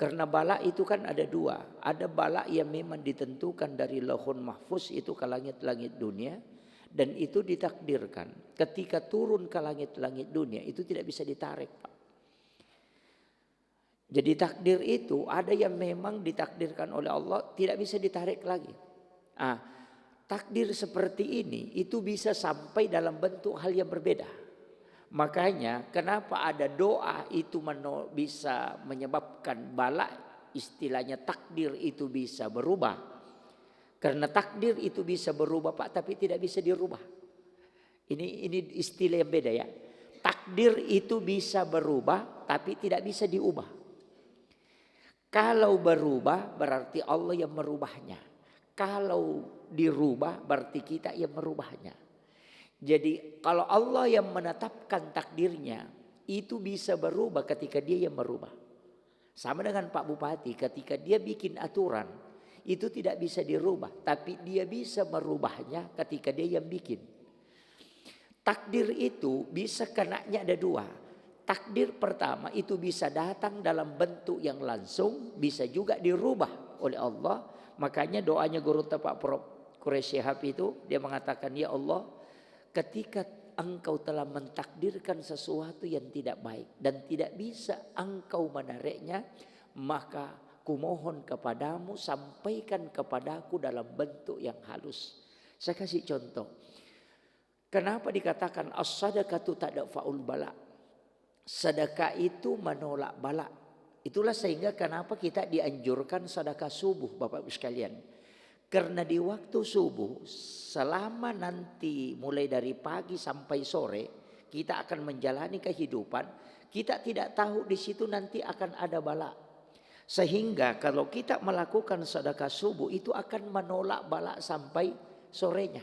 Karena bala itu kan ada dua. Ada bala yang memang ditentukan dari Lauhul Mahfuz itu ke langit-langit dunia. Dan itu ditakdirkan. Ketika turun ke langit-langit dunia itu tidak bisa ditarik, Pak. Jadi takdir itu ada yang memang ditakdirkan oleh Allah tidak bisa ditarik lagi. Takdir seperti ini itu bisa sampai dalam bentuk hal yang berbeda. Makanya kenapa ada doa itu bisa menyebabkan bala, istilahnya takdir itu bisa berubah. Karena takdir itu bisa berubah, Pak, tapi tidak bisa dirubah. Ini istilah yang beda ya. Takdir itu bisa berubah tapi tidak bisa diubah. Kalau berubah berarti Allah yang merubahnya. Kalau dirubah berarti kita yang merubahnya. Jadi kalau Allah yang menetapkan takdirnya itu bisa berubah ketika dia yang merubah. Sama dengan Pak Bupati ketika dia bikin aturan itu tidak bisa dirubah. Tapi dia bisa merubahnya ketika dia yang bikin. Takdir itu bisa kenanya ada dua. Takdir pertama itu bisa datang dalam bentuk yang langsung, bisa juga dirubah oleh Allah. Makanya doanya guru Pak Prof. Quraisy Shihab itu dia mengatakan, ya Allah, ketika engkau telah mentakdirkan sesuatu yang tidak baik dan tidak bisa engkau menariknya, maka kumohon kepadamu sampaikan kepadaku dalam bentuk yang halus. Saya kasih contoh. Kenapa dikatakan as-sadaqatu tadfa'ul bala? Sedekah itu menolak bala. Itulah sehingga kenapa kita dianjurkan sedekah subuh, Bapak Ibu sekalian. Karena di waktu subuh selama nanti mulai dari pagi sampai sore kita akan menjalani kehidupan, kita tidak tahu di situ nanti akan ada bala. Sehingga kalau kita melakukan sedekah subuh itu akan menolak bala sampai sorenya.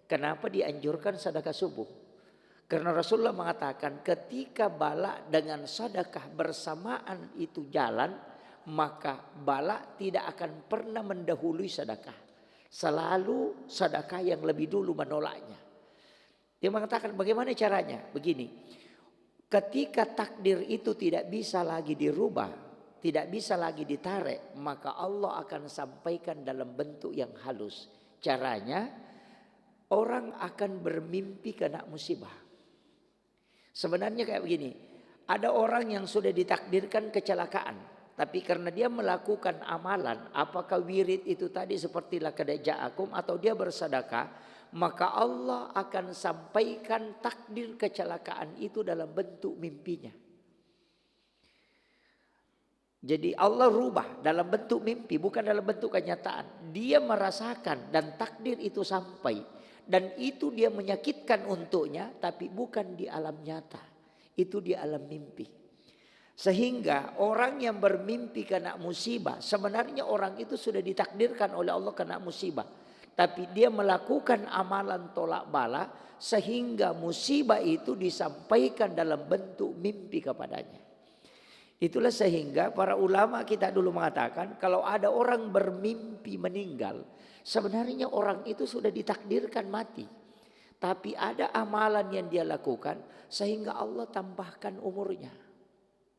Kenapa dianjurkan sedekah subuh? Karena Rasulullah mengatakan ketika bala dengan sedekah bersamaan itu jalan, maka bala tidak akan pernah mendahului sedekah. Selalu sedekah yang lebih dulu menolaknya. Dia mengatakan bagaimana caranya? Begini, ketika takdir itu tidak bisa lagi dirubah, tidak bisa lagi ditarik, maka Allah akan sampaikan dalam bentuk yang halus. Caranya, orang akan bermimpi kena musibah. Sebenarnya kayak begini, ada orang yang sudah ditakdirkan kecelakaan, tapi karena dia melakukan amalan, apakah wirid itu tadi seperti laqad ja'akum atau dia bersedekah, maka Allah akan sampaikan takdir kecelakaan itu dalam bentuk mimpinya. Jadi Allah rubah dalam bentuk mimpi, bukan dalam bentuk kenyataan. Dia merasakan dan takdir itu sampai. Dan itu dia menyakitkan untuknya, tapi bukan di alam nyata. Itu di alam mimpi. Sehingga orang yang bermimpi kena musibah, sebenarnya orang itu sudah ditakdirkan oleh Allah kena musibah. Tapi dia melakukan amalan tolak bala, sehingga musibah itu disampaikan dalam bentuk mimpi kepadanya. Itulah sehingga para ulama kita dulu mengatakan kalau ada orang bermimpi meninggal, sebenarnya orang itu sudah ditakdirkan mati. Tapi ada amalan yang dia lakukan sehingga Allah tambahkan umurnya.